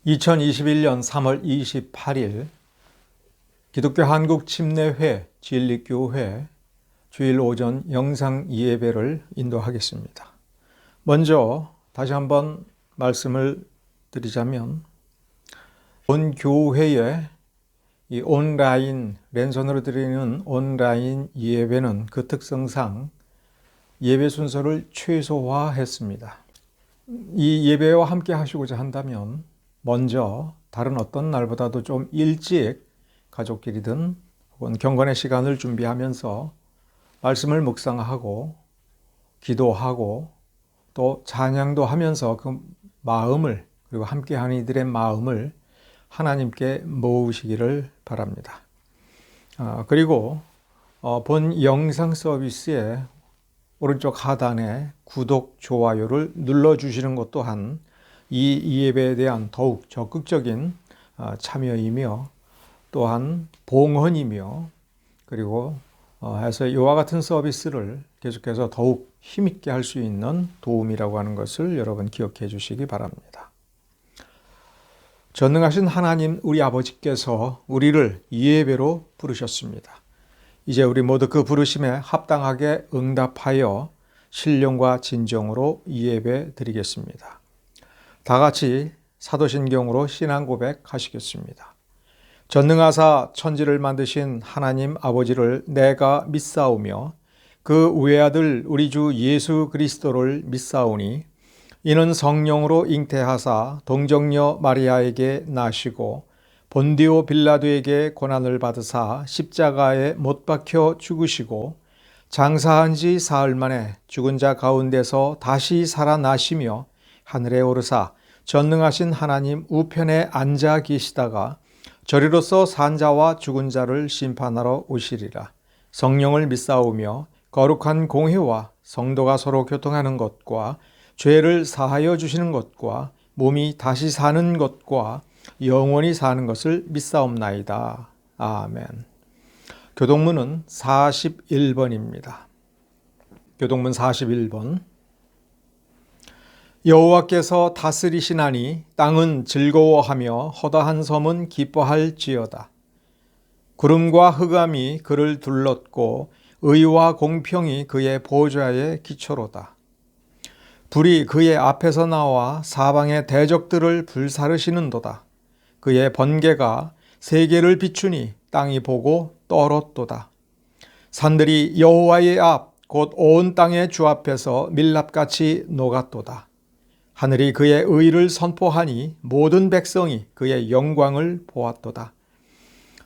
2021년 3월 28일 기독교 한국침례회 진리교회 주일 오전 영상 예배를 인도하겠습니다. 먼저 다시 한번 말씀을 드리자면 본 교회의 이 온라인 랜선으로 드리는 온라인 예배는 그 특성상 예배 순서를 최소화했습니다. 이 예배와 함께 하시고자 한다면 먼저 다른 어떤 날보다도 좀 일찍 가족끼리든 혹은 경건의 시간을 준비하면서 말씀을 묵상하고 기도하고 또 찬양도 하면서 그 마음을 그리고 함께하는 이들의 마음을 하나님께 모으시기를 바랍니다. 그리고 본 영상 서비스의 오른쪽 하단에 구독, 좋아요를 눌러주시는 것 또한 이 예배에 대한 더욱 적극적인 참여이며 또한 봉헌이며 그리고 해서 이와 같은 서비스를 계속해서 더욱 힘있게 할 수 있는 도움이라고 하는 것을 여러분 기억해 주시기 바랍니다. 전능하신 하나님 우리 아버지께서 우리를 예배로 부르셨습니다. 이제 우리 모두 그 부르심에 합당하게 응답하여 신령과 진정으로 예배 드리겠습니다. 다 같이 사도신경으로 신앙 고백하시겠습니다. 전능하사 천지를 만드신 하나님 아버지를 내가 믿사오며 그 외아들 우리 주 예수 그리스도를 믿사오니 이는 성령으로 잉태하사 동정녀 마리아에게 나시고 본디오 빌라도에게 고난을 받으사 십자가에 못 박혀 죽으시고 장사한 지 사흘 만에 죽은 자 가운데서 다시 살아나시며 하늘에 오르사 전능하신 하나님 우편에 앉아 계시다가 저리로서 산 자와 죽은 자를 심판하러 오시리라. 성령을 믿사오며 거룩한 공회와 성도가 서로 교통하는 것과 죄를 사하여 주시는 것과 몸이 다시 사는 것과 영원히 사는 것을 믿사옵나이다. 아멘. 교동문은 41번입니다. 교동문 41번. 여호와께서 다스리시나니 땅은 즐거워하며 허다한 섬은 기뻐할지어다. 구름과 흑암이 그를 둘렀고 의와 공평이 그의 보좌의 기초로다. 불이 그의 앞에서 나와 사방의 대적들을 불사르시는도다. 그의 번개가 세계를 비추니 땅이 보고 떨었도다. 산들이 여호와의 앞 곧 온 땅의 주 앞에서 밀랍같이 녹았도다. 하늘이 그의 의를 선포하니 모든 백성이 그의 영광을 보았도다.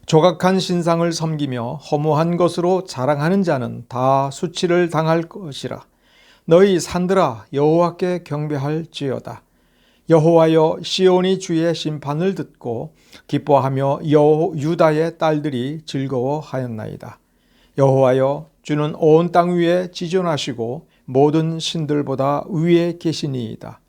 조각한 신상을 섬기며 허무한 것으로 자랑하는 자는 다 수치를 당할 것이라. 너희 산들아 여호와께 경배할지어다. 여호와여 시온이 주의 심판을 듣고 기뻐하며 유다의 딸들이 즐거워하였나이다. 여호와여 주는 온 땅 위에 지존하시고 모든 신들보다 위에 계시니이다.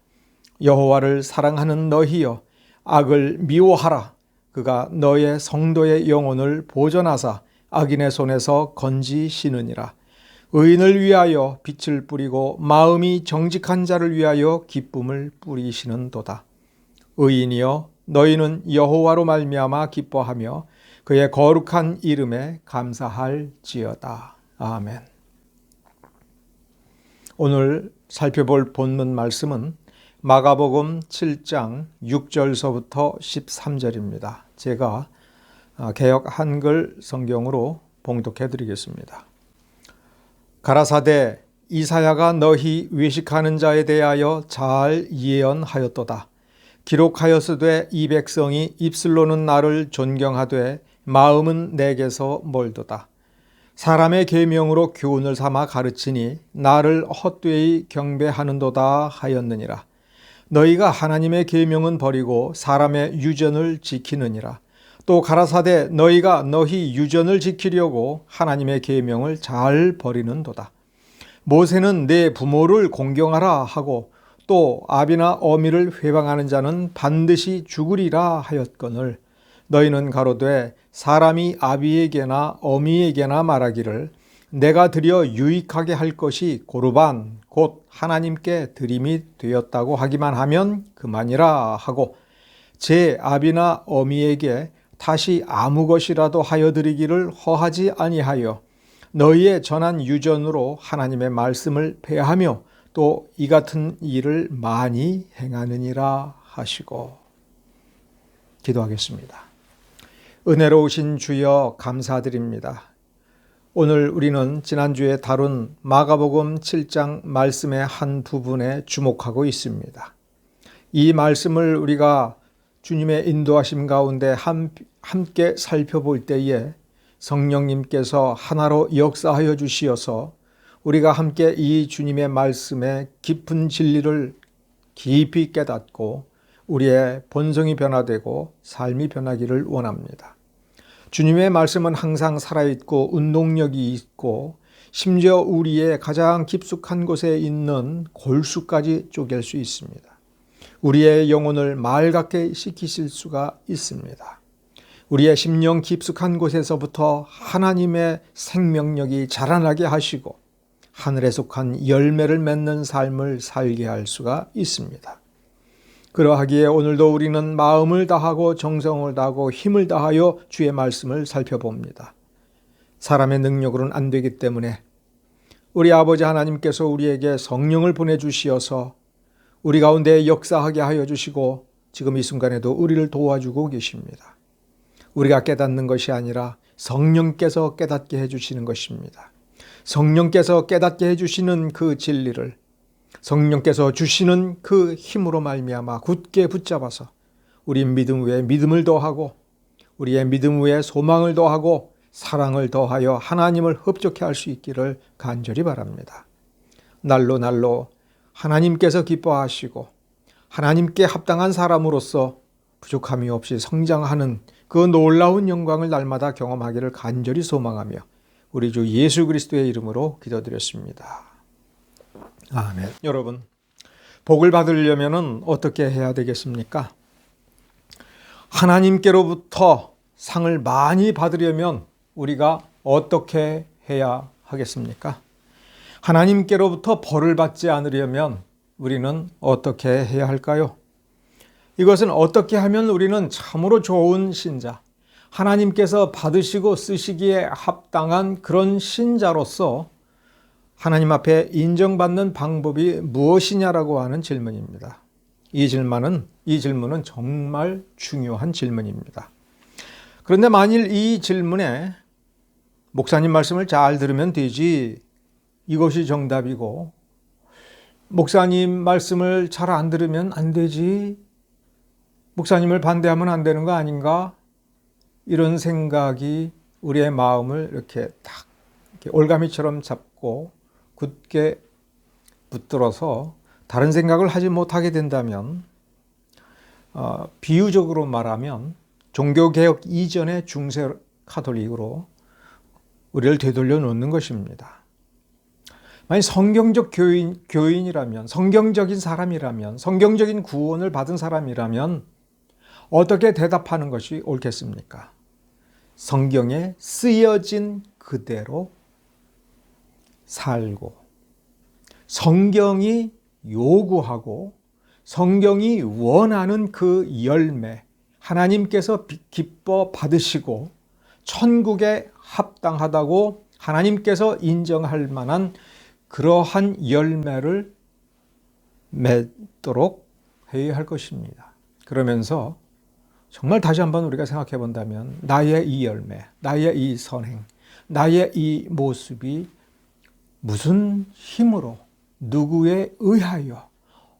여호와를 사랑하는 너희여 악을 미워하라. 그가 너의 성도의 영혼을 보존하사 악인의 손에서 건지시느니라. 의인을 위하여 빛을 뿌리고 마음이 정직한 자를 위하여 기쁨을 뿌리시는도다. 의인이여 너희는 여호와로 말미암아 기뻐하며 그의 거룩한 이름에 감사할지어다. 아멘. 오늘 살펴볼 본문 말씀은 마가복음 7장 6절서부터 13절입니다. 제가 개역 한글 성경으로 봉독해 드리겠습니다. 가라사대 이사야가 너희 외식하는 자에 대하여 잘 예언하였도다. 기록하였으되 이 백성이 입술로는 나를 존경하되 마음은 내게서 멀도다. 사람의 계명으로 교훈을 삼아 가르치니 나를 헛되이 경배하는도다 하였느니라. 너희가 하나님의 계명은 버리고 사람의 유전을 지키느니라. 또 가라사대 너희가 너희 유전을 지키려고 하나님의 계명을 잘 버리는도다. 모세는 내 부모를 공경하라 하고 또 아비나 어미를 회방하는 자는 반드시 죽으리라 하였거늘 너희는 가로되 사람이 아비에게나 어미에게나 말하기를 내가 드려 유익하게 할 것이 고르반 곧 하나님께 드림이 되었다고 하기만 하면 그만이라 하고 제 아비나 어미에게 다시 아무 것이라도 하여 드리기를 허하지 아니하여 너희의 전한 유전으로 하나님의 말씀을 폐하며 또 이 같은 일을 많이 행하느니라 하시고. 기도하겠습니다. 은혜로우신 주여 감사드립니다. 오늘 우리는 지난주에 다룬 마가복음 7장 말씀의 한 부분에 주목하고 있습니다. 이 말씀을 우리가 주님의 인도하심 가운데 함께 살펴볼 때에 성령님께서 하나로 역사하여 주시어서 우리가 함께 이 주님의 말씀의 깊은 진리를 깊이 깨닫고 우리의 본성이 변화되고 삶이 변하기를 원합니다. 주님의 말씀은 항상 살아있고 운동력이 있고 심지어 우리의 가장 깊숙한 곳에 있는 골수까지 쪼갤 수 있습니다. 우리의 영혼을 맑게 시키실 수가 있습니다. 우리의 심령 깊숙한 곳에서부터 하나님의 생명력이 자라나게 하시고 하늘에 속한 열매를 맺는 삶을 살게 할 수가 있습니다. 그러하기에 오늘도 우리는 마음을 다하고 정성을 다하고 힘을 다하여 주의 말씀을 살펴봅니다. 사람의 능력으로는 안 되기 때문에 우리 아버지 하나님께서 우리에게 성령을 보내주시어서 우리 가운데 역사하게 하여 주시고 지금 이 순간에도 우리를 도와주고 계십니다. 우리가 깨닫는 것이 아니라 성령께서 깨닫게 해주시는 것입니다. 성령께서 깨닫게 해주시는 그 진리를 성령께서 주시는 그 힘으로 말미암아 굳게 붙잡아서 우리 믿음 위에 믿음을 더하고 우리의 믿음 위에 소망을 더하고 사랑을 더하여 하나님을 흡족해 할 수 있기를 간절히 바랍니다. 날로 날로 하나님께서 기뻐하시고 하나님께 합당한 사람으로서 부족함이 없이 성장하는 그 놀라운 영광을 날마다 경험하기를 간절히 소망하며 우리 주 예수 그리스도의 이름으로 기도드렸습니다. 아멘. 여러분, 복을 받으려면 어떻게 해야 되겠습니까? 하나님께로부터 상을 많이 받으려면 우리가 어떻게 해야 하겠습니까? 하나님께로부터 벌을 받지 않으려면 우리는 어떻게 해야 할까요? 이것은 어떻게 하면 우리는 참으로 좋은 신자, 하나님께서 받으시고 쓰시기에 합당한 그런 신자로서 하나님 앞에 인정받는 방법이 무엇이냐라고 하는 질문입니다. 이 질문은 정말 중요한 질문입니다. 그런데 만일 이 질문에 목사님 말씀을 잘 들으면 되지, 이것이 정답이고 목사님 말씀을 잘 안 들으면 안 되지, 목사님을 반대하면 안 되는 거 아닌가, 이런 생각이 우리의 마음을 이렇게 딱 이렇게 올가미처럼 잡고 굳게 붙들어서 다른 생각을 하지 못하게 된다면 비유적으로 말하면 종교개혁 이전의 중세 카톨릭으로 우리를 되돌려 놓는 것입니다. 만약 성경적 교인이라면, 성경적인 사람이라면, 성경적인 구원을 받은 사람이라면 어떻게 대답하는 것이 옳겠습니까? 성경에 쓰여진 그대로 살고 성경이 요구하고 성경이 원하는 그 열매, 하나님께서 기뻐 받으시고 천국에 합당하다고 하나님께서 인정할 만한 그러한 열매를 맺도록 해야 할 것입니다. 그러면서 정말 다시 한번 우리가 생각해 본다면 나의 이 열매, 나의 이 선행, 나의 이 모습이 무슨 힘으로, 누구에 의하여,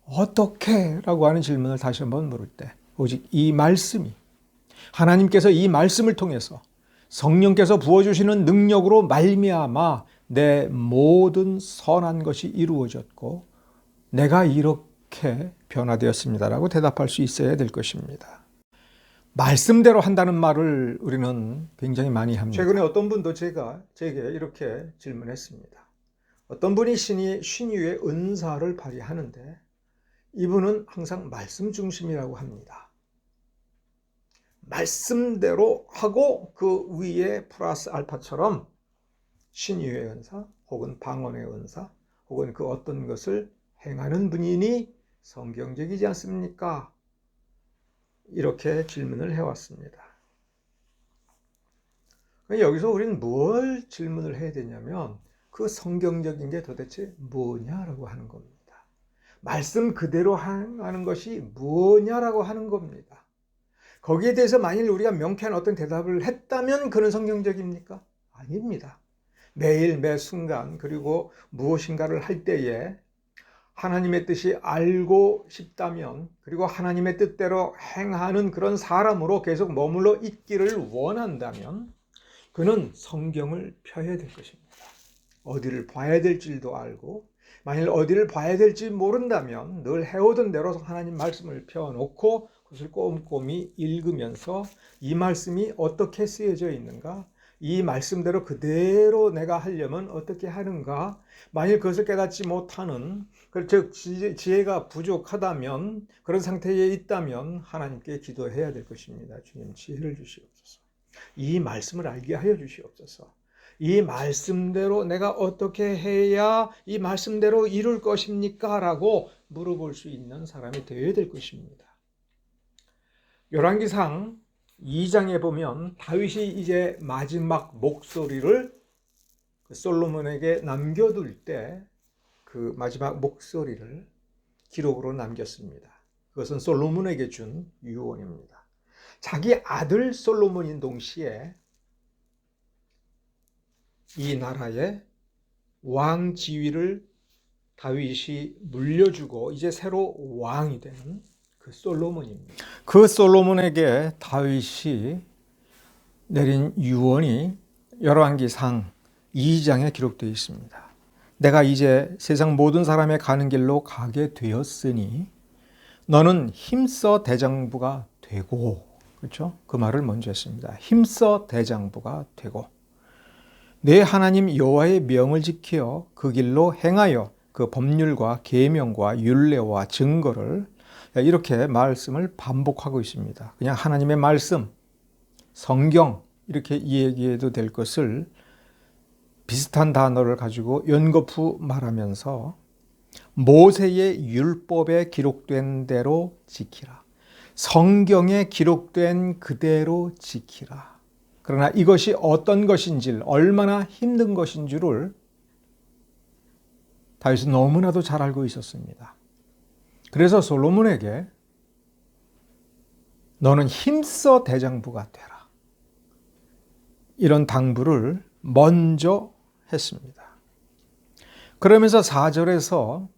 어떻게 라고 하는 질문을 다시 한번 물을 때 오직 이 말씀이, 하나님께서 이 말씀을 통해서 성령께서 부어주시는 능력으로 말미암아 내 모든 선한 것이 이루어졌고 내가 이렇게 변화되었습니다라고 대답할 수 있어야 될 것입니다. 말씀대로 한다는 말을 우리는 굉장히 많이 합니다. 최근에 어떤 분도 제게 이렇게 질문했습니다. 어떤 분이 신유의 은사를 발휘하는데 이분은 항상 말씀 중심이라고 합니다. 말씀대로 하고 그 위에 플러스 알파처럼 신유의 은사 혹은 방언의 은사 혹은 그 어떤 것을 행하는 분이니 성경적이지 않습니까? 이렇게 질문을 해왔습니다. 여기서 우리는 뭘 질문을 해야 되냐면 그 성경적인 게 도대체 뭐냐라고 하는 겁니다. 말씀 그대로 하는 것이 뭐냐라고 하는 겁니다. 거기에 대해서 만일 우리가 명쾌한 어떤 대답을 했다면 그는 성경적입니까? 아닙니다. 매일 매 순간 그리고 무엇인가를 할 때에 하나님의 뜻이 알고 싶다면 그리고 하나님의 뜻대로 행하는 그런 사람으로 계속 머물러 있기를 원한다면 그는 성경을 펴야 될 것입니다. 어디를 봐야 될지도 알고 만일 어디를 봐야 될지 모른다면 늘 해오던 대로 하나님 말씀을 펴놓고 그것을 꼼꼼히 읽으면서 이 말씀이 어떻게 쓰여져 있는가, 이 말씀대로 그대로 내가 하려면 어떻게 하는가, 만일 그것을 깨닫지 못하는 즉 지혜가 부족하다면 그런 상태에 있다면 하나님께 기도해야 될 것입니다. 주님 지혜를 주시옵소서. 이 말씀을 알게 하여 주시옵소서. 이 말씀대로 내가 어떻게 해야 이 말씀대로 이룰 것입니까? 라고 물어볼 수 있는 사람이 되어야 될 것입니다. 열왕기상 2장에 보면 다윗이 이제 마지막 목소리를 솔로몬에게 남겨둘 때 그 마지막 목소리를 기록으로 남겼습니다. 그것은 솔로몬에게 준 유언입니다. 자기 아들 솔로몬인 동시에 이 나라의 왕 지위를 다윗이 물려주고 이제 새로 왕이 되는 그 솔로몬입니다. 그 솔로몬에게 다윗이 내린 유언이 열왕기상 2장에 기록되어 있습니다. 내가 이제 세상 모든 사람의 가는 길로 가게 되었으니 너는 힘써 대장부가 되고, 그렇죠? 그 말을 먼저 했습니다. 힘써 대장부가 되고 내 하나님 여호와의 명을 지켜 그 길로 행하여 그 법률과 계명과 율례와 증거를, 이렇게 말씀을 반복하고 있습니다. 그냥 하나님의 말씀, 성경 이렇게 이야기해도 될 것을 비슷한 단어를 가지고 연거푸 말하면서 모세의 율법에 기록된 대로 지키라. 성경에 기록된 그대로 지키라. 그러나 이것이 어떤 것인지, 얼마나 힘든 것인 줄을 다윗은 너무나도 잘 알고 있었습니다. 그래서 솔로몬에게 너는 힘써 대장부가 되라, 이런 당부를 먼저 했습니다. 그러면서 4절에서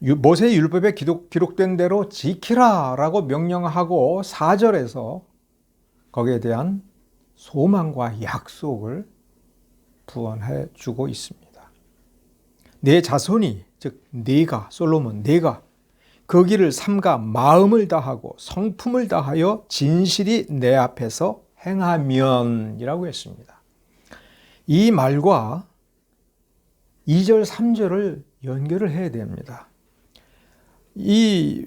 모세의 율법에 기록된 대로 지키라 라고 명령하고 4절에서 거기에 대한 소망과 약속을 부언해 주고 있습니다. 내 자손이, 즉 네가, 솔로몬 네가 그 길을 삼가 마음을 다하고 성품을 다하여 진실이 내 앞에서 행하면 이라고 했습니다. 이 말과 2절 3절을 연결을 해야 됩니다. 이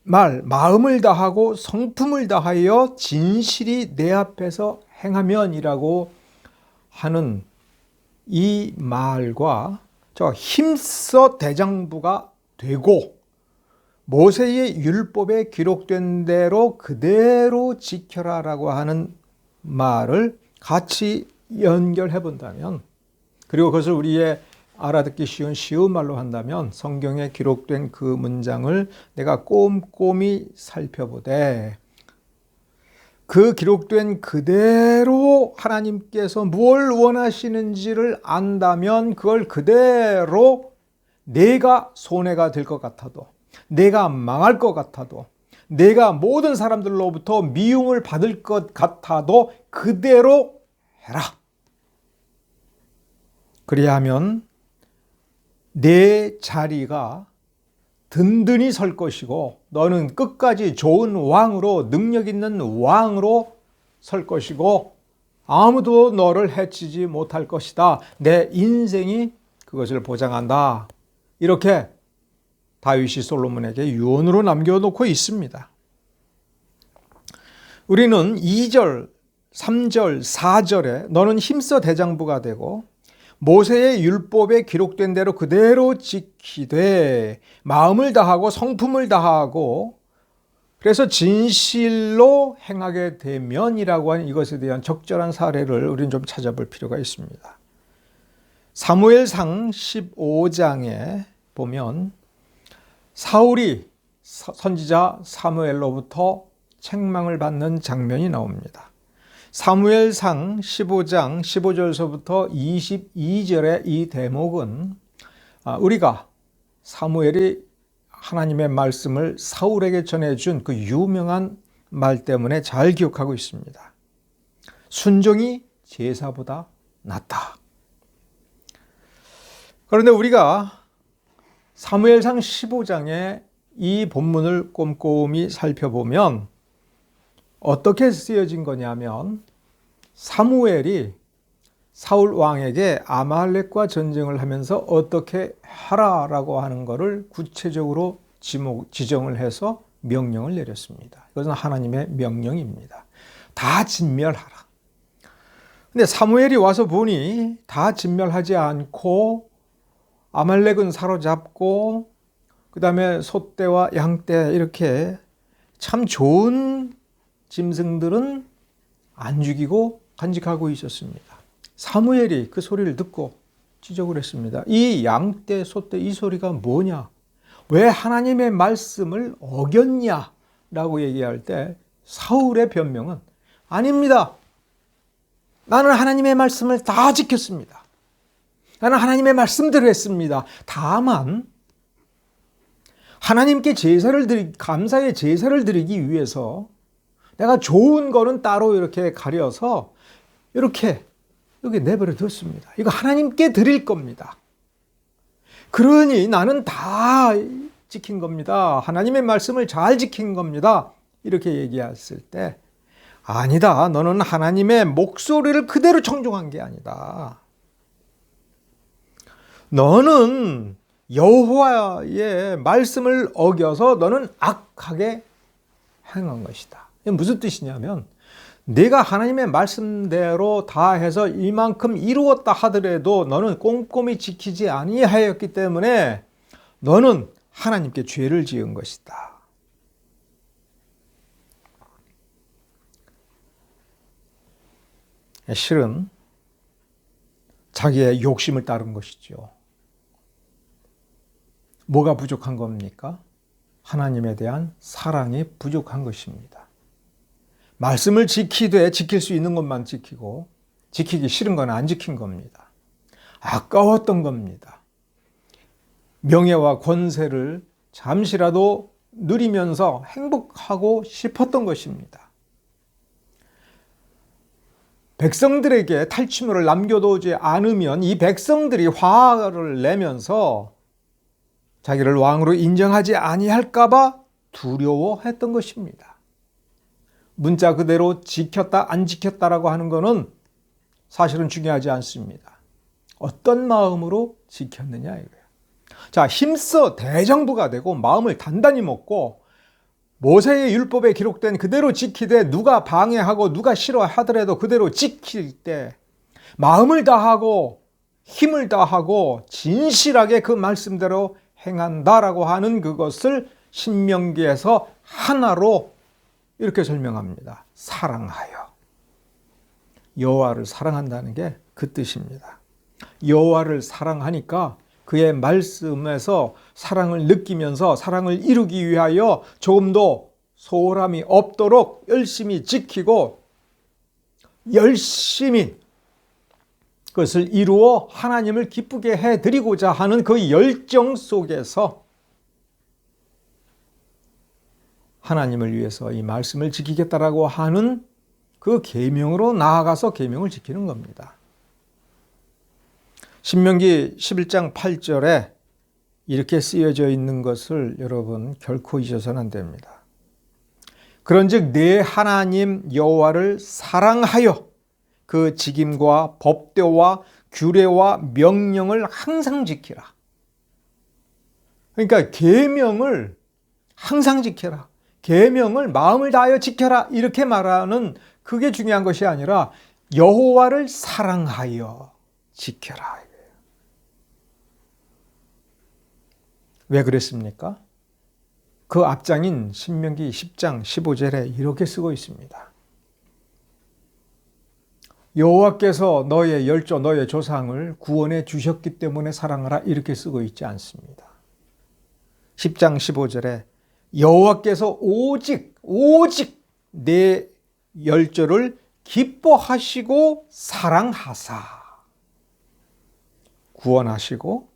말, 마음을 다하고 성품을 다하여 진실이 내 앞에서 행하면이라고 하는 이 말과 저 힘써 대장부가 되고 모세의 율법에 기록된 대로 그대로 지켜라라고 하는 말을 같이 연결해 본다면, 그리고 그것을 우리의 알아듣기 쉬운 말로 한다면 성경에 기록된 그 문장을 내가 꼼꼼히 살펴보되 그 기록된 그대로 하나님께서 무엇을 원하시는지를 안다면 그걸 그대로 내가 손해가 될 것 같아도, 내가 망할 것 같아도, 내가 모든 사람들로부터 미움을 받을 것 같아도 그대로 해라. 그래야 하면 내 자리가 든든히 설 것이고 너는 끝까지 좋은 왕으로, 능력 있는 왕으로 설 것이고 아무도 너를 해치지 못할 것이다. 내 인생이 그것을 보장한다. 이렇게 다윗이 솔로몬에게 유언으로 남겨놓고 있습니다. 우리는 2절, 3절, 4절에 너는 힘써 대장부가 되고 모세의 율법에 기록된 대로 그대로 지키되 마음을 다하고 성품을 다하고 그래서 진실로 행하게 되면이라고 하는 이것에 대한 적절한 사례를 우리는 좀 찾아볼 필요가 있습니다. 사무엘상 15장에 보면 사울이 선지자 사무엘로부터 책망을 받는 장면이 나옵니다. 사무엘상 15장 15절서부터 22절의 이 대목은 우리가 사무엘이 하나님의 말씀을 사울에게 전해준 그 유명한 말 때문에 잘 기억하고 있습니다. 순종이 제사보다 낫다. 그런데 우리가 사무엘상 15장의 이 본문을 꼼꼼히 살펴보면 어떻게 쓰여진 거냐면 사무엘이 사울 왕에게 아말렉과 전쟁을 하면서 어떻게 하라라고 하는 것을 구체적으로 지정을 해서 명령을 내렸습니다. 이것은 하나님의 명령입니다. 다 진멸하라. 근데 사무엘이 와서 보니 다 진멸하지 않고 아말렉은 사로잡고 그 다음에 소떼와 양떼 이렇게 참 좋은 짐승들은 안 죽이고 간직하고 있었습니다. 사무엘이 그 소리를 듣고 지적을 했습니다. 이 양떼, 소떼 이 소리가 뭐냐? 왜 하나님의 말씀을 어겼냐? 라고 얘기할 때 사울의 변명은 아닙니다. 나는 하나님의 말씀을 다 지켰습니다. 나는 하나님의 말씀대로 했습니다. 다만 하나님께 감사의 제사를 드리기 위해서 내가 좋은 거는 따로 이렇게 가려서 이렇게 여기 내버려 뒀습니다. 이거 하나님께 드릴 겁니다. 그러니 나는 다 지킨 겁니다. 하나님의 말씀을 잘 지킨 겁니다. 이렇게 얘기했을 때 아니다. 너는 하나님의 목소리를 그대로 청종한 게 아니다. 너는 여호와의 말씀을 어겨서 너는 악하게 행한 것이다. 이게 무슨 뜻이냐면 내가 하나님의 말씀대로 다 해서 이만큼 이루었다 하더라도 너는 꼼꼼히 지키지 아니하였기 때문에 너는 하나님께 죄를 지은 것이다. 실은 자기의 욕심을 따른 것이죠. 뭐가 부족한 겁니까? 하나님에 대한 사랑이 부족한 것입니다. 말씀을 지키되 지킬 수 있는 것만 지키고 지키기 싫은 건 안 지킨 겁니다. 아까웠던 겁니다. 명예와 권세를 잠시라도 누리면서 행복하고 싶었던 것입니다. 백성들에게 탈취물을 남겨두지 않으면 이 백성들이 화를 내면서 자기를 왕으로 인정하지 아니할까 봐 두려워했던 것입니다. 문자 그대로 지켰다 안 지켰다라고 하는 것은 사실은 중요하지 않습니다. 어떤 마음으로 지켰느냐 이거예요. 자, 힘써 대장부가 되고 마음을 단단히 먹고 모세의 율법에 기록된 그대로 지키되 누가 방해하고 누가 싫어하더라도 그대로 지킬 때 마음을 다하고 힘을 다하고 진실하게 그 말씀대로 행한다라고 하는 그것을 신명기에서 하나로 이렇게 설명합니다. 사랑하여. 여호와를 사랑한다는 게 그 뜻입니다. 여호와를 사랑하니까 그의 말씀에서 사랑을 느끼면서 사랑을 이루기 위하여 조금 더 소홀함이 없도록 열심히 지키고 열심히 그것을 이루어 하나님을 기쁘게 해드리고자 하는 그 열정 속에서 하나님을 위해서 이 말씀을 지키겠다라고 하는 그 계명으로 나아가서 계명을 지키는 겁니다. 신명기 11장 8절에 이렇게 쓰여져 있는 것을 여러분 결코 잊어서는 안 됩니다. 그런즉 내 하나님 여호와를 사랑하여 그 직임과 법도와 규례와 명령을 항상 지키라. 그러니까 계명을 항상 지켜라. 계명을 마음을 다하여 지켜라. 이렇게 말하는 그게 중요한 것이 아니라 여호와를 사랑하여 지켜라. 왜 그랬습니까? 그 앞장인 신명기 10장 15절에 이렇게 쓰고 있습니다. 여호와께서 너의 열조 너의 조상을 구원해 주셨기 때문에 사랑하라 이렇게 쓰고 있지 않습니다. 10장 15절에 여호와께서 오직 내 열조를 기뻐하시고 사랑하사 구원하시고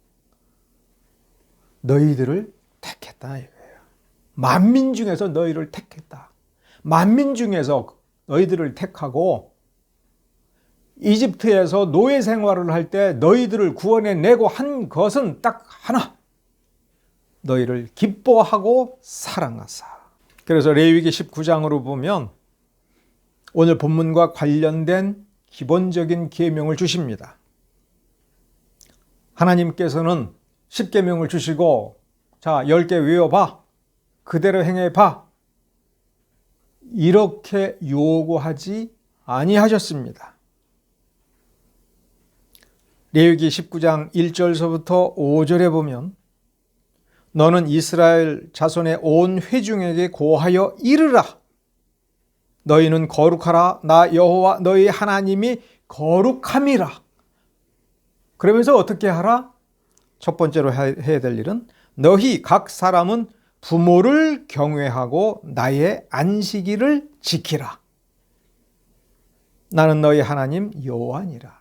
너희들을 택했다 이거예요. 만민 중에서 너희를 택했다. 만민 중에서 너희들을 택하고 이집트에서 노예 생활을 할 때 너희들을 구원해내고 한 것은 딱 하나. 너희를 기뻐하고 사랑하사. 그래서 레위기 19장으로 보면 오늘 본문과 관련된 기본적인 계명을 주십니다. 하나님께서는 10계명을 주시고 자 10개 외워봐. 그대로 행해봐. 이렇게 요구하지 아니하셨습니다. 레위기 19장 1절서부터 5절에 보면 너는 이스라엘 자손의 온 회중에게 고하여 이르라. 너희는 거룩하라. 나 여호와 너희 하나님이 거룩함이라. 그러면서 어떻게 하라? 첫 번째로 해야 될 일은 너희 각 사람은 부모를 경외하고 나의 안식일을 지키라. 나는 너희 하나님 여호와니라.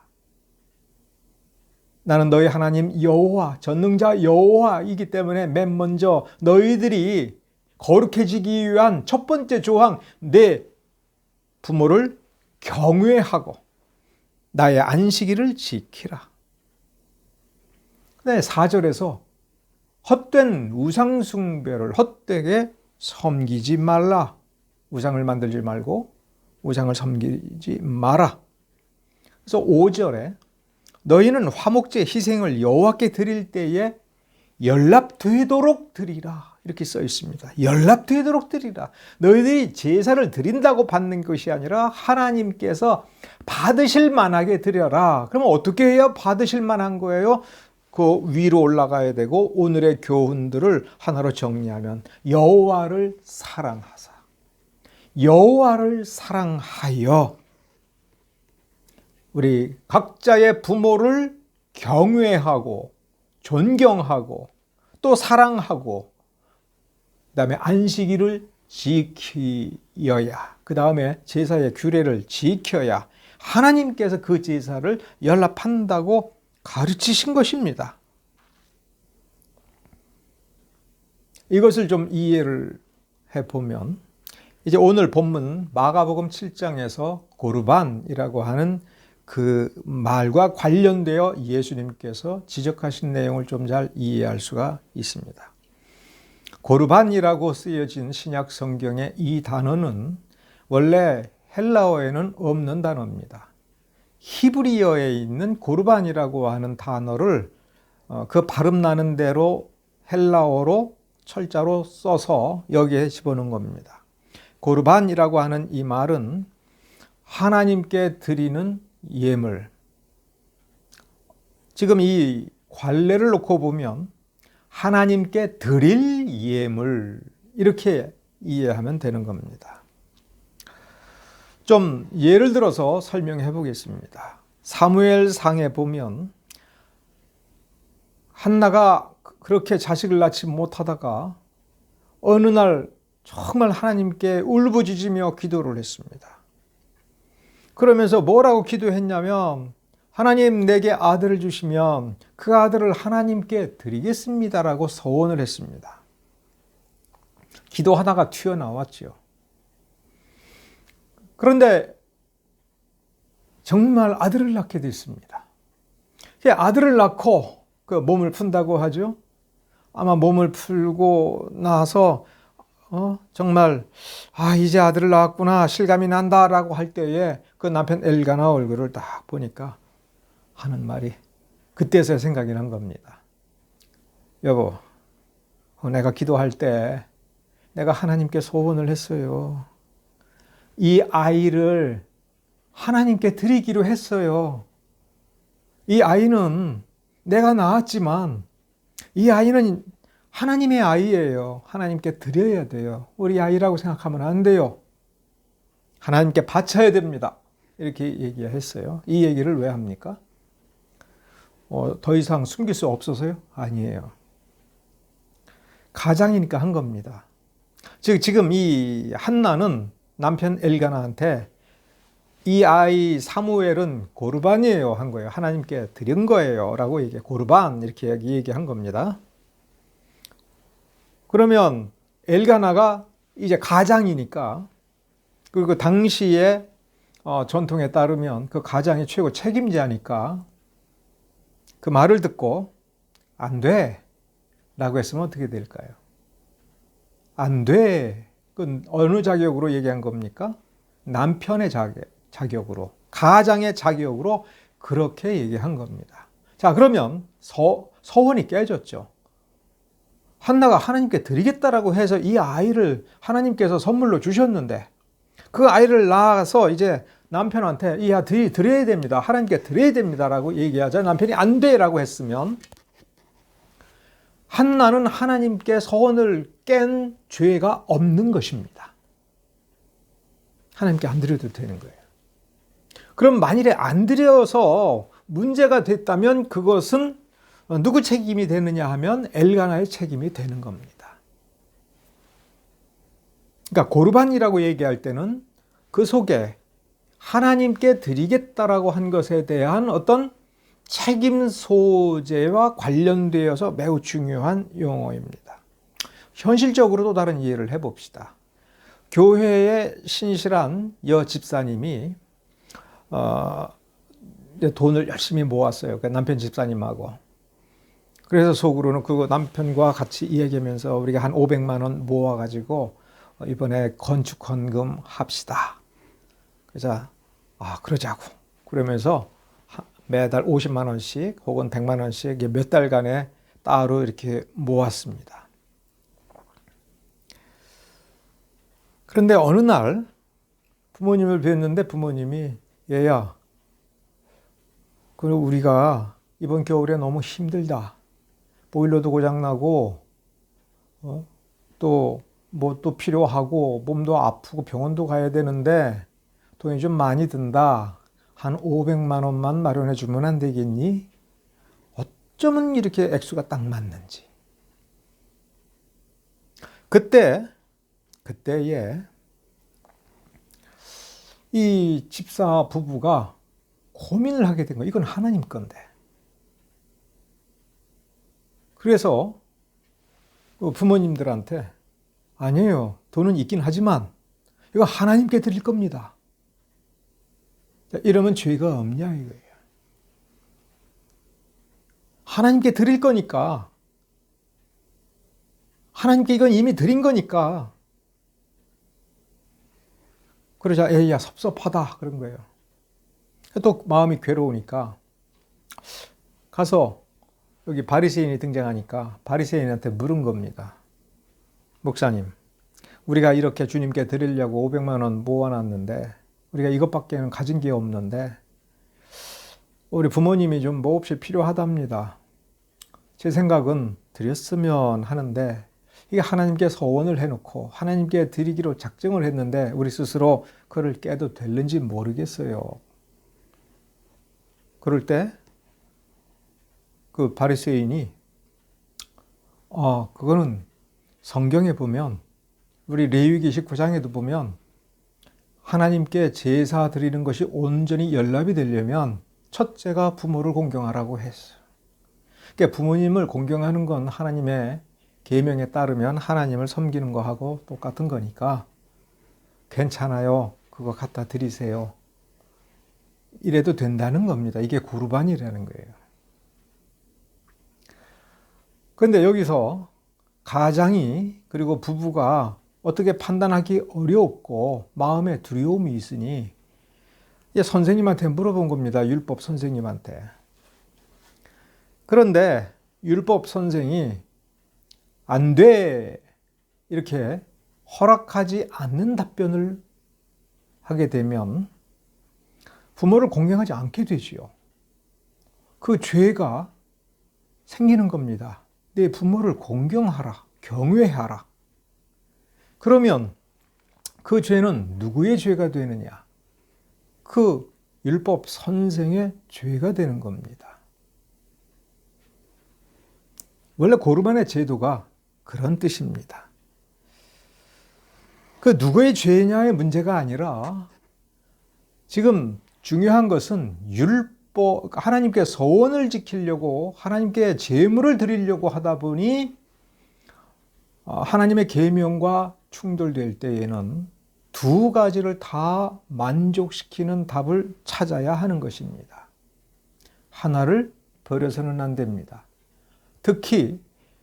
나는 너희 하나님 여호와, 전능자 여호와이기 때문에 맨 먼저 너희들이 거룩해지기 위한 첫 번째 조항, 내 부모를 경외하고 나의 안식일을 지키라. 그다음에 4절에서 헛된 우상 숭배를 헛되게 섬기지 말라. 우상을 만들지 말고 우상을 섬기지 마라. 그래서 5절에 너희는 화목제 희생을 여호와께 드릴 때에 연락되도록 드리라. 이렇게 써 있습니다. 연락되도록 드리라. 너희들이 제사를 드린다고 받는 것이 아니라 하나님께서 받으실 만하게 드려라. 그러면 어떻게 해야 받으실 만한 거예요? 그 위로 올라가야 되고 오늘의 교훈들을 하나로 정리하면 여호와를 사랑하사. 여호와를 사랑하여 우리 각자의 부모를 경외하고 존경하고 또 사랑하고 그다음에 안식일을 지키어야 그다음에 제사의 규례를 지켜야 하나님께서 그 제사를 연락한다고 가르치신 것입니다. 이것을 좀 이해를 해보면 이제 오늘 본문 마가복음 7장에서 고르반이라고 하는 그 말과 관련되어 예수님께서 지적하신 내용을 좀 잘 이해할 수가 있습니다. 고르반이라고 쓰여진 신약 성경의 이 단어는 원래 헬라어에는 없는 단어입니다. 히브리어에 있는 고르반이라고 하는 단어를 그 발음 나는 대로 헬라어로 철자로 써서 여기에 집어넣은 겁니다. 고르반이라고 하는 이 말은 하나님께 드리는 예물. 지금 이 관례를 놓고 보면 하나님께 드릴 예물 이렇게 이해하면 되는 겁니다. 좀 예를 들어서 설명해 보겠습니다. 사무엘상에 보면 한나가 그렇게 자식을 낳지 못하다가 어느 날 정말 하나님께 울부짖으며 기도를 했습니다. 그러면서 뭐라고 기도했냐면 하나님 내게 아들을 주시면 그 아들을 하나님께 드리겠습니다라고 서원을 했습니다. 기도하다가 튀어나왔죠. 그런데 정말 아들을 낳게 됐습니다. 아들을 낳고 그 몸을 푼다고 하죠. 아마 몸을 풀고 나서 정말 이제 아들을 낳았구나 실감이 난다라고 할 때에 그 남편 엘가나 얼굴을 딱 보니까 하는 말이 그때서야 생각이 난 겁니다. 여보, 내가 기도할 때 내가 하나님께 소원을 했어요. 이 아이를 하나님께 드리기로 했어요. 이 아이는 내가 낳았지만 이 아이는 하나님의 아이예요. 하나님께 드려야 돼요. 우리 아이라고 생각하면 안 돼요. 하나님께 바쳐야 됩니다. 이렇게 얘기했어요. 이 얘기를 왜 합니까? 더 이상 숨길 수 없어서요? 아니에요. 가장이니까 한 겁니다. 즉 지금 이 한나는 남편 엘가나한테 이 아이 사무엘은 고르반이에요 한 거예요. 하나님께 드린 거예요 라고 얘기해. 고르반 이렇게 얘기한 겁니다. 그러면 엘가나가 이제 가장이니까, 그리고 당시의 전통에 따르면 그 가장이 최고 책임자니까 그 말을 듣고 안 돼 라고 했으면 어떻게 될까요? 안 돼. 그건 어느 자격으로 얘기한 겁니까? 남편의 자격으로, 가장의 자격으로 그렇게 얘기한 겁니다. 자, 그러면 서원이 깨졌죠. 한나가 하나님께 드리겠다라고 해서 이 아이를 하나님께서 선물로 주셨는데 그 아이를 낳아서 이제 남편한테 이 아이 드려야 됩니다. 하나님께 드려야 됩니다라고 얘기하자 남편이 안 돼라고 했으면 한나는 하나님께 서원을 깬 죄가 없는 것입니다. 하나님께 안 드려도 되는 거예요. 그럼 만일에 안 드려서 문제가 됐다면 그것은 누구 책임이 되느냐 하면 엘가나의 책임이 되는 겁니다. 그러니까 고르반이라고 얘기할 때는 그 속에 하나님께 드리겠다라고 한 것에 대한 어떤 책임 소재와 관련되어서 매우 중요한 용어입니다. 현실적으로 또 다른 이해를 해봅시다. 교회의 신실한 여 집사님이 돈을 열심히 모았어요. 남편 집사님하고. 그래서 속으로는 그거 남편과 같이 이야기하면서 우리가 한 500만 원 모아가지고 이번에 건축 헌금 합시다. 그래서 그러자고. 그러면서 매달 50만 원씩 혹은 100만 원씩 몇 달간에 따로 이렇게 모았습니다. 그런데 어느 날 부모님을 뵀는데 부모님이 얘야, 그리고 우리가 이번 겨울에 너무 힘들다. 보일러도 고장나고 또 필요하고 몸도 아프고 병원도 가야 되는데 돈이 좀 많이 든다. 한 500만 원만 마련해 주면 안 되겠니? 어쩌면 이렇게 액수가 딱 맞는지. 그때에 이 집사 부부가 고민을 하게 된 거예요. 이건 하나님 건데. 그래서 부모님들한테 아니에요. 돈은 있긴 하지만 이거 하나님께 드릴 겁니다. 이러면 죄가 없냐 이거예요. 하나님께 드릴 거니까, 하나님께 이건 이미 드린 거니까. 그러자 에이야 섭섭하다 그런 거예요. 또 마음이 괴로우니까 가서 여기 바리새인이 등장하니까 바리새인한테 물은 겁니다. 목사님, 우리가 이렇게 주님께 드리려고 500만 원 모아놨는데 우리가 이것밖에는 가진 게 없는데 우리 부모님이 좀 몹시 필요하답니다. 제 생각은 드렸으면 하는데 이게 하나님께 서원을 해놓고 하나님께 드리기로 작정을 했는데 우리 스스로 그를 깨도 될는지 모르겠어요. 그럴 때 그 바리새인이 그거는 성경에 보면 우리 레위기 19장에도 보면 하나님께 제사 드리는 것이 온전히 연락이 되려면 첫째가 부모를 공경하라고 했어요. 그러니까 부모님을 공경하는 건 하나님의 계명에 따르면 하나님을 섬기는 거하고 똑같은 거니까 괜찮아요. 그거 갖다 드리세요. 이래도 된다는 겁니다. 이게 구르반이라는 거예요. 그런데 여기서 가장이 그리고 부부가 어떻게 판단하기 어렵고 마음에 두려움이 있으니 선생님한테 물어본 겁니다. 율법 선생님한테. 그런데 율법 선생이 안 돼 이렇게 허락하지 않는 답변을 하게 되면 부모를 공경하지 않게 되지요. 그 죄가 생기는 겁니다. 내 부모를 공경하라, 경외하라. 그러면 그 죄는 누구의 죄가 되느냐? 그 율법 선생의 죄가 되는 겁니다. 원래 고르반의 제도가 그런 뜻입니다. 그 누구의 죄냐의 문제가 아니라 지금 중요한 것은 율법, 하나님께 서원을 지키려고 하나님께 제물을 드리려고 하다 보니 하나님의 계명과 충돌될 때에는 두 가지를 다 만족시키는 답을 찾아야 하는 것입니다. 하나를 버려서는 안 됩니다. 특히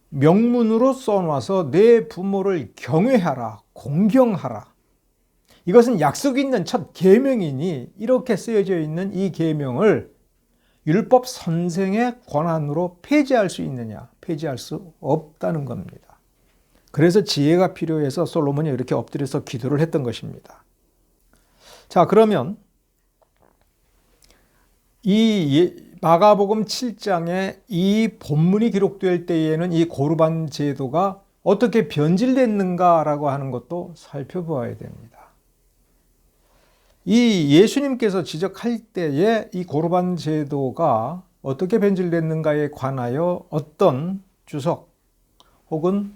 명문으로 써놔서 내 부모를 경외하라, 공경하라. 이것은 약속 있는 첫 계명이니 이렇게 쓰여져 있는 이 계명을 율법 선생의 권한으로 폐지할 수 있느냐? 폐지할 수 없다는 겁니다. 그래서 지혜가 필요해서 솔로몬이 이렇게 엎드려서 기도를 했던 것입니다. 자, 그러면 이 마가복음 7장에 이 본문이 기록될 때에는 이 고르반 제도가 어떻게 변질됐는가라고 하는 것도 살펴보아야 됩니다. 이 예수님께서 지적할 때에 이 고르반 제도가 어떻게 변질됐는가에 관하여 어떤 주석 혹은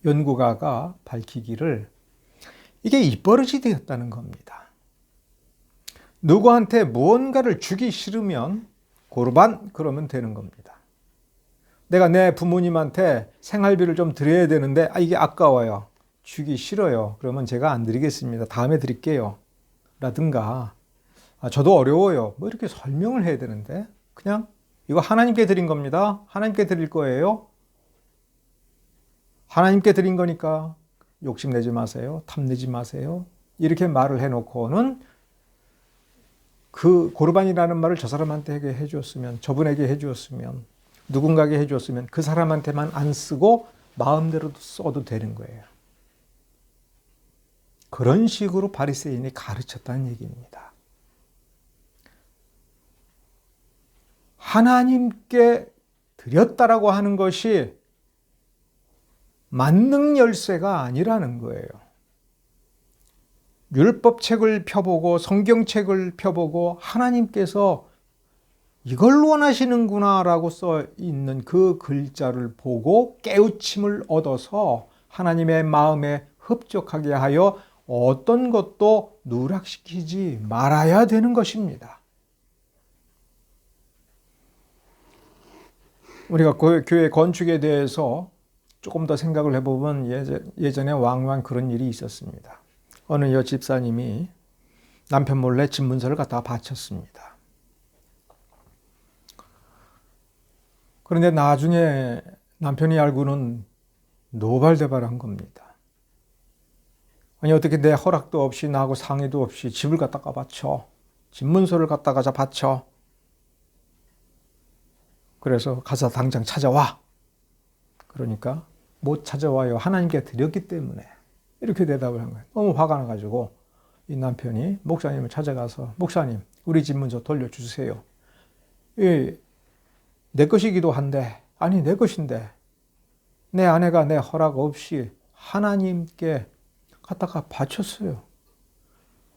연구가가 밝히기를 이게 입버릇이 되었다는 겁니다. 누구한테 무언가를 주기 싫으면 고르반 그러면 되는 겁니다. 내가 내 부모님한테 생활비를 좀 드려야 되는데 이게 아까워요. 주기 싫어요. 그러면 제가 안 드리겠습니다. 다음에 드릴게요. 라든가 저도 어려워요. 뭐 이렇게 설명을 해야 되는데 그냥 이거 하나님께 드린 겁니다. 하나님께 드릴 거예요. 하나님께 드린 거니까 욕심내지 마세요. 탐내지 마세요. 이렇게 말을 해놓고는 그 고르반이라는 말을 저 사람한테 해주었으면, 저분에게 해주었으면, 누군가에게 해주었으면 그 사람한테만 안 쓰고 마음대로 써도 되는 거예요. 그런 식으로 바리새인이 가르쳤다는 얘기입니다. 하나님께 드렸다라고 하는 것이 만능 열쇠가 아니라는 거예요. 율법책을 펴보고 성경책을 펴보고 하나님께서 이걸 원하시는구나 라고 써 있는 그 글자를 보고 깨우침을 얻어서 하나님의 마음에 흡족하게 하여 어떤 것도 누락시키지 말아야 되는 것입니다. 우리가 교회 건축에 대해서 조금 더 생각을 해보면 예전에 왕왕 그런 일이 있었습니다. 어느 여 집사님이 남편 몰래 집문서를 갖다가 바쳤습니다. 그런데 나중에 남편이 알고는 노발대발한 겁니다. 아니 어떻게 내 허락도 없이 나하고 상의도 없이 집을 갖다가 바쳐. 집문서를 갖다가 바쳐. 그래서 가서 당장 찾아와. 그러니까 못 찾아와요. 하나님께 드렸기 때문에. 이렇게 대답을 한 거예요. 너무 화가 나가지고 이 남편이 목사님을 찾아가서 목사님 우리 집문서 돌려주세요. 내 것이기도 한데 아니 내 것인데 내 아내가 내 허락 없이 하나님께 갖다가 바쳤어요.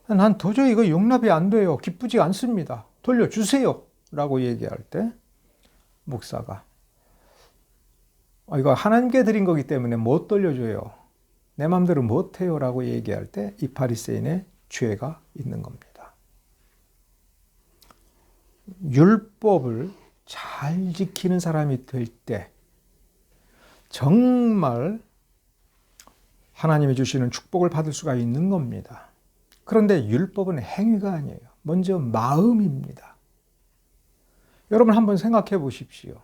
난 도저히 이거 용납이 안 돼요. 기쁘지 않습니다. 돌려주세요. 라고 얘기할 때 목사가 이거 하나님께 드린 거기 때문에 못 돌려줘요. 내 마음대로 못해요. 라고 얘기할 때 이 바리새인의 죄가 있는 겁니다. 율법을 잘 지키는 사람이 될 때 정말 하나님이 주시는 축복을 받을 수가 있는 겁니다. 그런데 율법은 행위가 아니에요. 먼저 마음입니다. 여러분 한번 생각해 보십시오.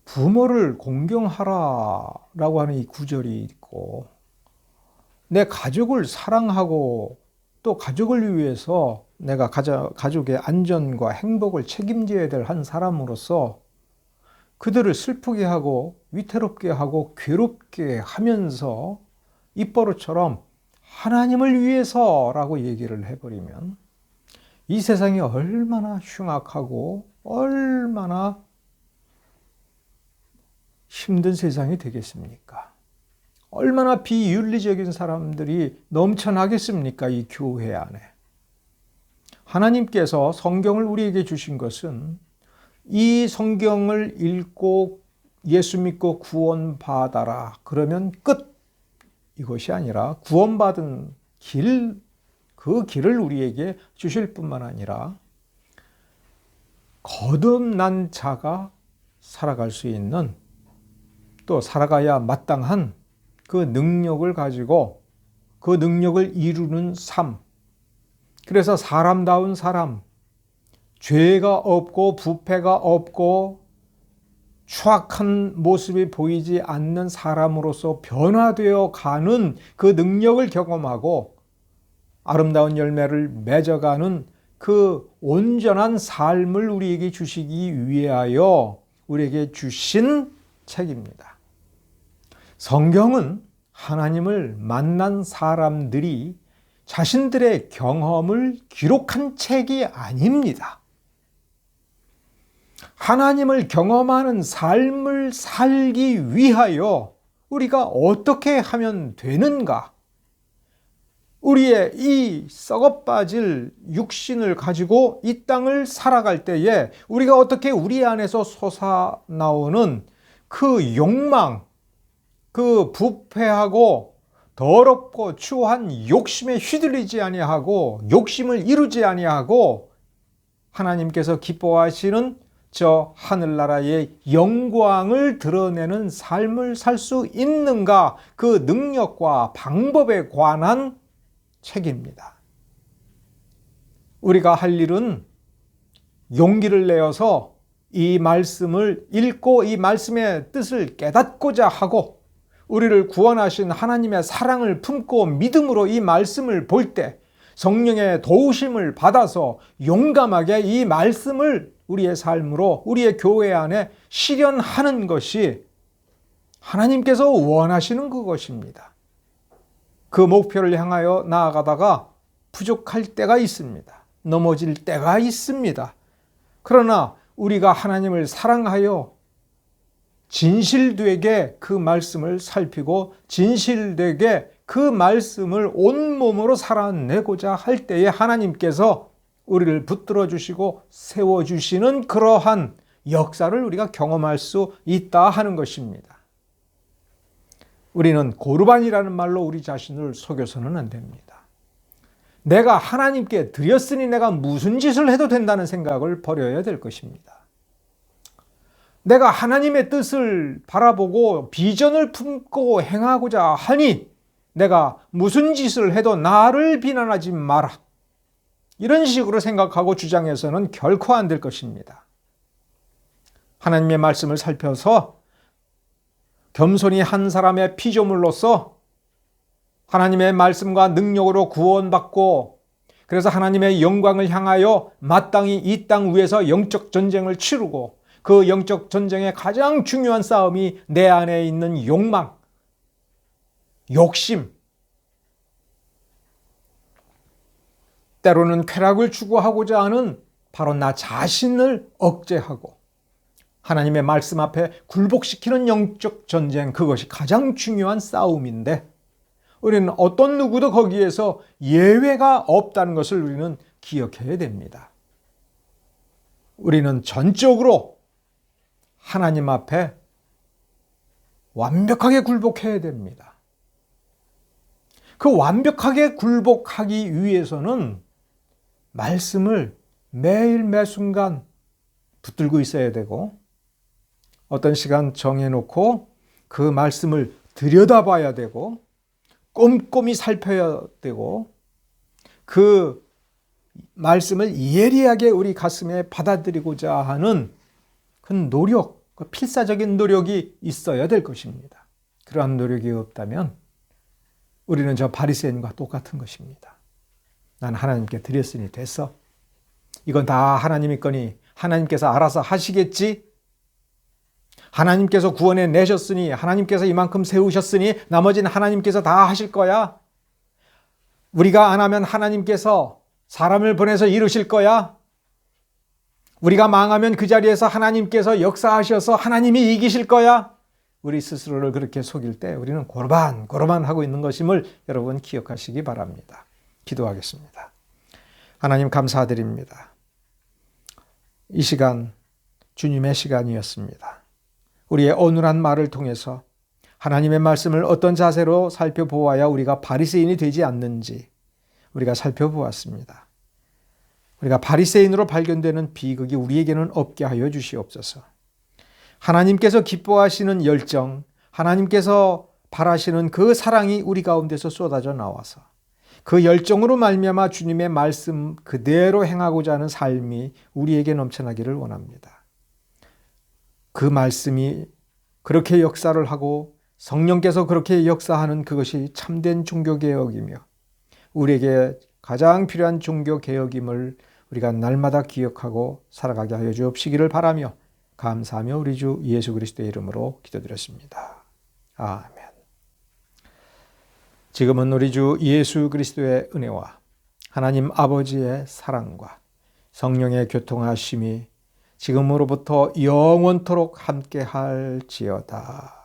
부모를 공경하라라고 하는 이 구절이 있고 내 가족을 사랑하고 또 가족을 위해서 내가 가족의 안전과 행복을 책임져야 될 한 사람으로서 그들을 슬프게 하고 위태롭게 하고 괴롭게 하면서 입버릇처럼 하나님을 위해서라고 얘기를 해버리면 이 세상이 얼마나 흉악하고 얼마나 힘든 세상이 되겠습니까? 얼마나 비윤리적인 사람들이 넘쳐나겠습니까? 이 교회 안에. 하나님께서 성경을 우리에게 주신 것은 이 성경을 읽고 예수 믿고 구원받아라. 그러면 끝. 이것이 아니라 구원받은 길, 그 길을 우리에게 주실 뿐만 아니라 거듭난 자가 살아갈 수 있는, 또 살아가야 마땅한 그 능력을 가지고 그 능력을 이루는 삶. 그래서 사람다운 사람, 죄가 없고 부패가 없고 추악한 모습이 보이지 않는 사람으로서 변화되어 가는 그 능력을 경험하고 아름다운 열매를 맺어가는 그 온전한 삶을 우리에게 주시기 위하여 우리에게 주신 책입니다. 성경은 하나님을 만난 사람들이 자신들의 경험을 기록한 책이 아닙니다. 하나님을 경험하는 삶을 살기 위하여 우리가 어떻게 하면 되는가? 우리의 이 썩어빠질 육신을 가지고 이 땅을 살아갈 때에 우리가 어떻게 우리 안에서 솟아나오는 그 욕망, 그 부패하고 더럽고 추한 욕심에 휘둘리지 아니하고 욕심을 이루지 아니하고 하나님께서 기뻐하시는 저 하늘나라의 영광을 드러내는 삶을 살 수 있는가, 그 능력과 방법에 관한 책입니다. 우리가 할 일은 용기를 내어서 이 말씀을 읽고 이 말씀의 뜻을 깨닫고자 하고 우리를 구원하신 하나님의 사랑을 품고 믿음으로 이 말씀을 볼 때 성령의 도우심을 받아서 용감하게 이 말씀을 우리의 삶으로 우리의 교회 안에 실현하는 것이 하나님께서 원하시는 그것입니다. 그 목표를 향하여 나아가다가 부족할 때가 있습니다. 넘어질 때가 있습니다. 그러나 우리가 하나님을 사랑하여 진실되게 그 말씀을 살피고 진실되게 그 말씀을 온몸으로 살아내고자 할 때에 하나님께서 우리를 붙들어 주시고 세워주시는 그러한 역사를 우리가 경험할 수 있다 하는 것입니다. 우리는 고르반이라는 말로 우리 자신을 속여서는 안 됩니다. 내가 하나님께 드렸으니 내가 무슨 짓을 해도 된다는 생각을 버려야 될 것입니다. 내가 하나님의 뜻을 바라보고 비전을 품고 행하고자 하니 내가 무슨 짓을 해도 나를 비난하지 마라. 이런 식으로 생각하고 주장해서는 결코 안 될 것입니다. 하나님의 말씀을 살펴서 겸손히 한 사람의 피조물로서 하나님의 말씀과 능력으로 구원받고 그래서 하나님의 영광을 향하여 마땅히 이 땅 위에서 영적 전쟁을 치르고 그 영적 전쟁의 가장 중요한 싸움이 내 안에 있는 욕망, 욕심, 때로는 쾌락을 추구하고자 하는 바로 나 자신을 억제하고 하나님의 말씀 앞에 굴복시키는 영적 전쟁, 그것이 가장 중요한 싸움인데 우리는 어떤 누구도 거기에서 예외가 없다는 것을 우리는 기억해야 됩니다. 우리는 전적으로 하나님 앞에 완벽하게 굴복해야 됩니다. 그 완벽하게 굴복하기 위해서는 말씀을 매일 매순간 붙들고 있어야 되고 어떤 시간 정해놓고 그 말씀을 들여다봐야 되고 꼼꼼히 살펴야 되고 그 말씀을 예리하게 우리 가슴에 받아들이고자 하는 그 노력, 그 필사적인 노력이 있어야 될 것입니다. 그러한 노력이 없다면 우리는 저 바리새인과 똑같은 것입니다. 난 하나님께 드렸으니 됐어. 이건 다 하나님의 거니 하나님께서 알아서 하시겠지. 하나님께서 구원해 내셨으니 하나님께서 이만큼 세우셨으니 나머지는 하나님께서 다 하실 거야. 우리가 안 하면 하나님께서 사람을 보내서 이루실 거야. 우리가 망하면 그 자리에서 하나님께서 역사하셔서 하나님이 이기실 거야. 우리 스스로를 그렇게 속일 때 우리는 고르반 하고 있는 것임을 여러분 기억하시기 바랍니다. 기도하겠습니다. 하나님 감사드립니다. 이 시간 주님의 시간이었습니다. 우리의 어눌한 말을 통해서 하나님의 말씀을 어떤 자세로 살펴보아야 우리가 바리새인이 되지 않는지 우리가 살펴보았습니다. 우리가 바리새인으로 발견되는 비극이 우리에게는 없게 하여 주시옵소서. 하나님께서 기뻐하시는 열정, 하나님께서 바라시는 그 사랑이 우리 가운데서 쏟아져 나와서 그 열정으로 말미암아 주님의 말씀 그대로 행하고자 하는 삶이 우리에게 넘쳐나기를 원합니다. 그 말씀이 그렇게 역사를 하고 성령께서 그렇게 역사하는 그것이 참된 종교개혁이며 우리에게 가장 필요한 종교개혁임을 우리가 날마다 기억하고 살아가게 하여 주옵시기를 바라며 감사하며 우리 주 예수 그리스도의 이름으로 기도드렸습니다. 아멘. 지금은 우리 주 예수 그리스도의 은혜와 하나님 아버지의 사랑과 성령의 교통하심이 지금으로부터 영원토록 함께 할지어다.